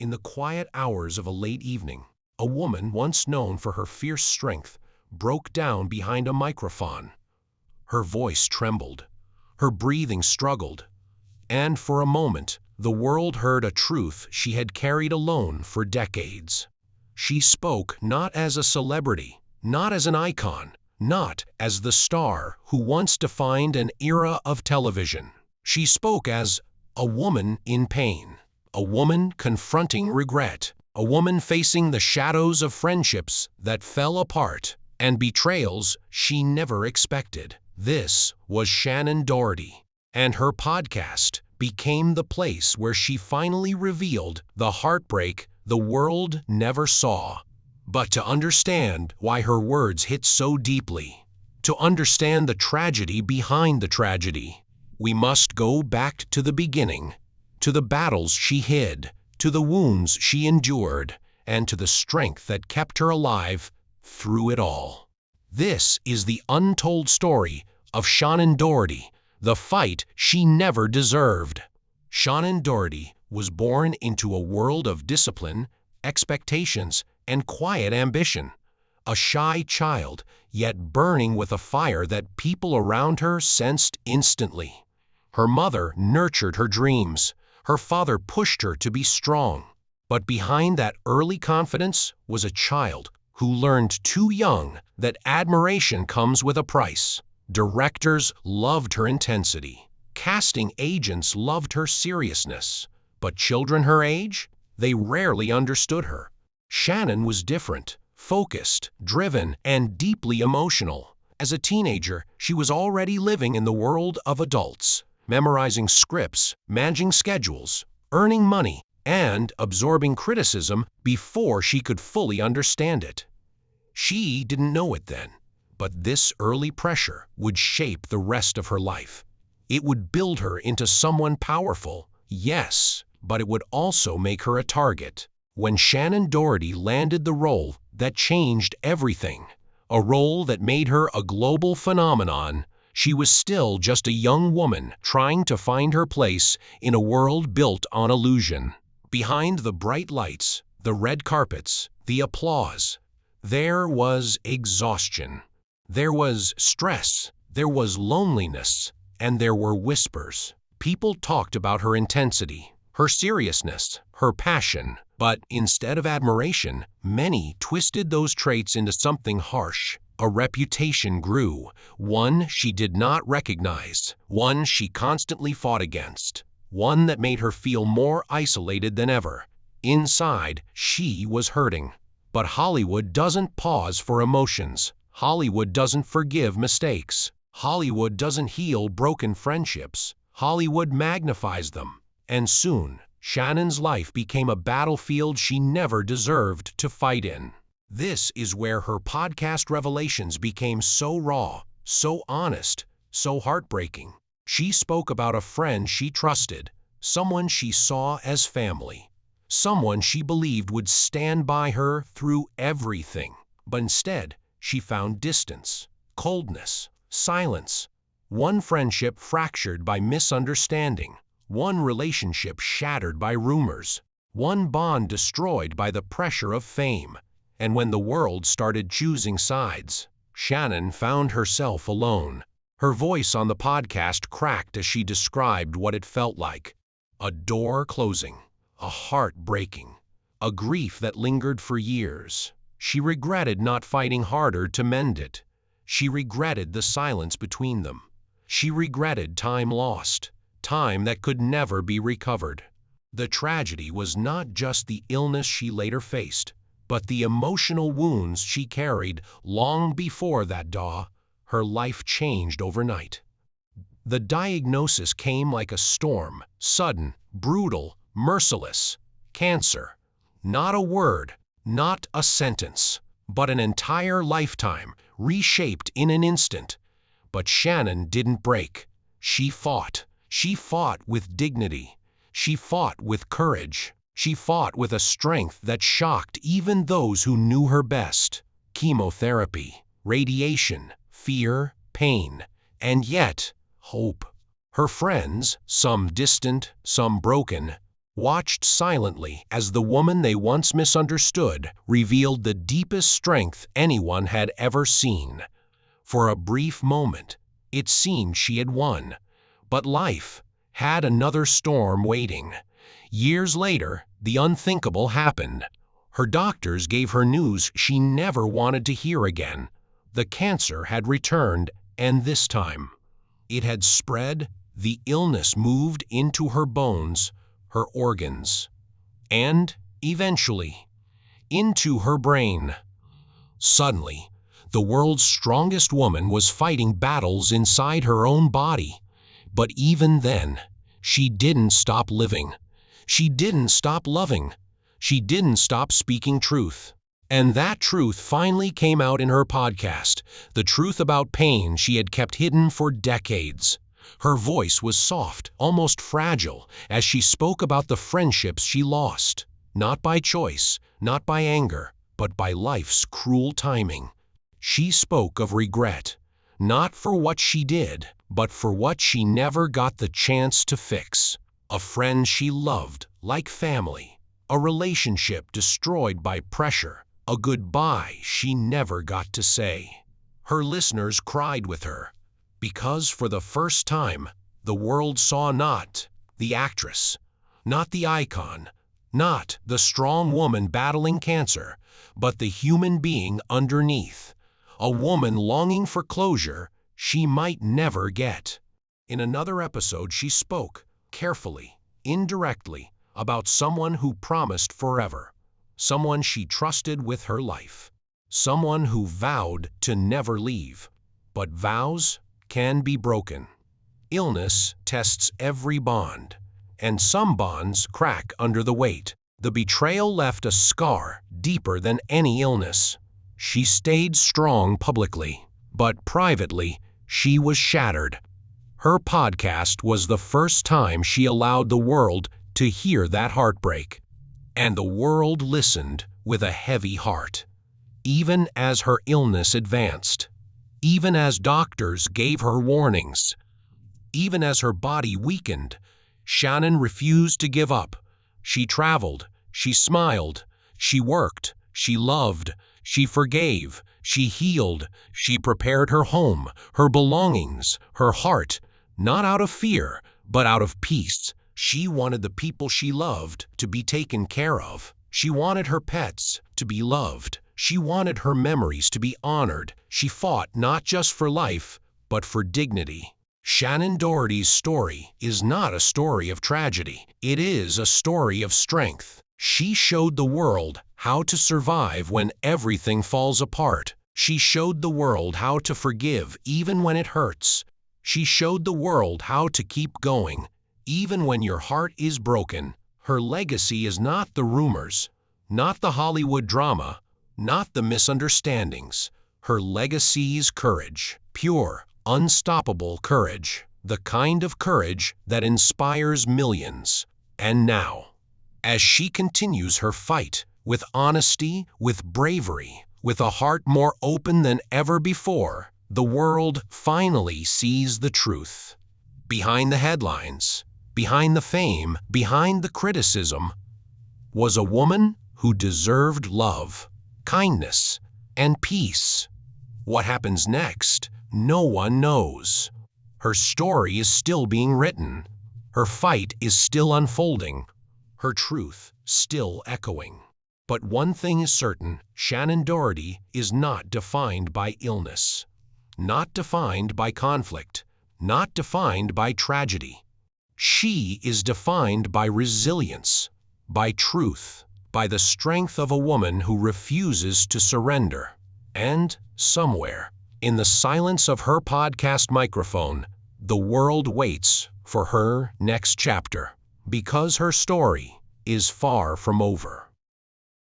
In the quiet hours of a late evening, a woman once known for her fierce strength broke down behind a microphone. Her voice trembled, her breathing struggled, and for a moment the world heard a truth she had carried alone for decades. She spoke not as a celebrity, not as an icon, not as the star who once defined an era of television. She spoke as a woman in pain, a woman confronting regret, a woman facing the shadows of friendships that fell apart and betrayals she never expected. This was Shannen Doherty, and her podcast became the place where she finally revealed the heartbreak the world never saw. But to understand why her words hit so deeply, to understand the tragedy behind the tragedy, we must go back to the beginning, to the battles she hid, to the wounds she endured, and to the strength that kept her alive through it all. This is the untold story of Shannen Doherty, the fight she never deserved. Shannen Doherty was born into a world of discipline, expectations, and quiet ambition. A shy child, yet burning with a fire that people around her sensed instantly. Her mother nurtured her dreams. Her father pushed her to be strong. But behind that early confidence was a child who learned too young that admiration comes with a price. Directors loved her intensity. Casting agents loved her seriousness. But children her age? They rarely understood her. Shannen was different, focused, driven, and deeply emotional. As a teenager, she was already living in the world of adults, memorizing scripts, managing schedules, earning money, and absorbing criticism before she could fully understand it. She didn't know it then, but this early pressure would shape the rest of her life. It would build her into someone powerful, yes, but it would also make her a target. When Shannen Doherty landed the role that changed everything, a role that made her a global phenomenon, she was still just a young woman trying to find her place in a world built on illusion. Behind the bright lights, the red carpets, the applause, there was exhaustion. There was stress, there was loneliness, and there were whispers. People talked about her intensity, her seriousness, her passion, but instead of admiration, many twisted those traits into something harsh. A reputation grew, one she did not recognize, one she constantly fought against, one that made her feel more isolated than ever. Inside, she was hurting. But Hollywood doesn't pause for emotions. Hollywood doesn't forgive mistakes. Hollywood doesn't heal broken friendships. Hollywood magnifies them. And soon, Shannen's life became a battlefield she never deserved to fight in. This is where her podcast revelations became so raw, so honest, so heartbreaking. She spoke about a friend she trusted, someone she saw as family, someone she believed would stand by her through everything. But instead, she found distance, coldness, silence. One friendship fractured by misunderstanding, one relationship shattered by rumors, one bond destroyed by the pressure of fame. And when the world started choosing sides, Shannen found herself alone. Her voice on the podcast cracked as she described what it felt like. A door closing, a heart breaking, a grief that lingered for years. She regretted not fighting harder to mend it. She regretted the silence between them. She regretted time lost, time that could never be recovered. The tragedy was not just the illness she later faced, but the emotional wounds she carried long before that day. Her life changed overnight. The diagnosis came like a storm, sudden, brutal, merciless. Cancer. Not a word, not a sentence, but an entire lifetime reshaped in an instant. But Shannen didn't break. She fought. She fought with dignity. She fought with courage. She fought with a strength that shocked even those who knew her best. Chemotherapy, radiation, fear, pain, and yet, hope. Her friends, some distant, some broken, watched silently as the woman they once misunderstood revealed the deepest strength anyone had ever seen. For a brief moment, it seemed she had won, but life had another storm waiting. Years later, the unthinkable happened. Her doctors gave her news she never wanted to hear again. The cancer had returned, and this time, it had spread. The illness moved into her bones, her organs, and, eventually, into her brain. Suddenly, the world's strongest woman was fighting battles inside her own body. But even then, she didn't stop living. She didn't stop loving. She didn't stop speaking truth. And that truth finally came out in her podcast, the truth about pain she had kept hidden for decades. Her voice was soft, almost fragile, as she spoke about the friendships she lost, not by choice, not by anger, but by life's cruel timing. She spoke of regret, not for what she did, but for what she never got the chance to fix. A friend she loved, like family, a relationship destroyed by pressure, a goodbye she never got to say. Her listeners cried with her, because for the first time, the world saw not the actress, not the icon, not the strong woman battling cancer, but the human being underneath, a woman longing for closure she might never get. In another episode, she spoke, carefully, indirectly, about someone who promised forever, someone she trusted with her life, someone who vowed to never leave. But vows can be broken. Illness tests every bond, and some bonds crack under the weight. The betrayal left a scar deeper than any illness. She stayed strong publicly, but privately, she was shattered. Her podcast was the first time she allowed the world to hear that heartbreak. And the world listened with a heavy heart. Even as her illness advanced, even as doctors gave her warnings, even as her body weakened, Shannen refused to give up. She traveled, she smiled, she worked, she loved, she forgave, she healed, she prepared her home, her belongings, her heart, not out of fear, but out of peace. She wanted the people she loved to be taken care of. She wanted her pets to be loved. She wanted her memories to be honored. She fought not just for life, but for dignity. Shannen Doherty's story is not a story of tragedy. It is a story of strength. She showed the world how to survive when everything falls apart. She showed the world how to forgive even when it hurts. She showed the world how to keep going, even when your heart is broken. Her legacy is not the rumors, not the Hollywood drama, not the misunderstandings. Her legacy is courage, pure, unstoppable courage, the kind of courage that inspires millions. And now, as she continues her fight, with honesty, with bravery, with a heart more open than ever before, the world finally sees the truth. Behind the headlines, behind the fame, behind the criticism, was a woman who deserved love, kindness, and peace. What happens next, no one knows. Her story is still being written. Her fight is still unfolding. Her truth still echoing. But one thing is certain, Shannen Doherty is not defined by illness, not defined by conflict, not defined by tragedy. She is defined by resilience, by truth, by the strength of a woman who refuses to surrender. And, somewhere, in the silence of her podcast microphone, the world waits for her next chapter, because her story is far from over.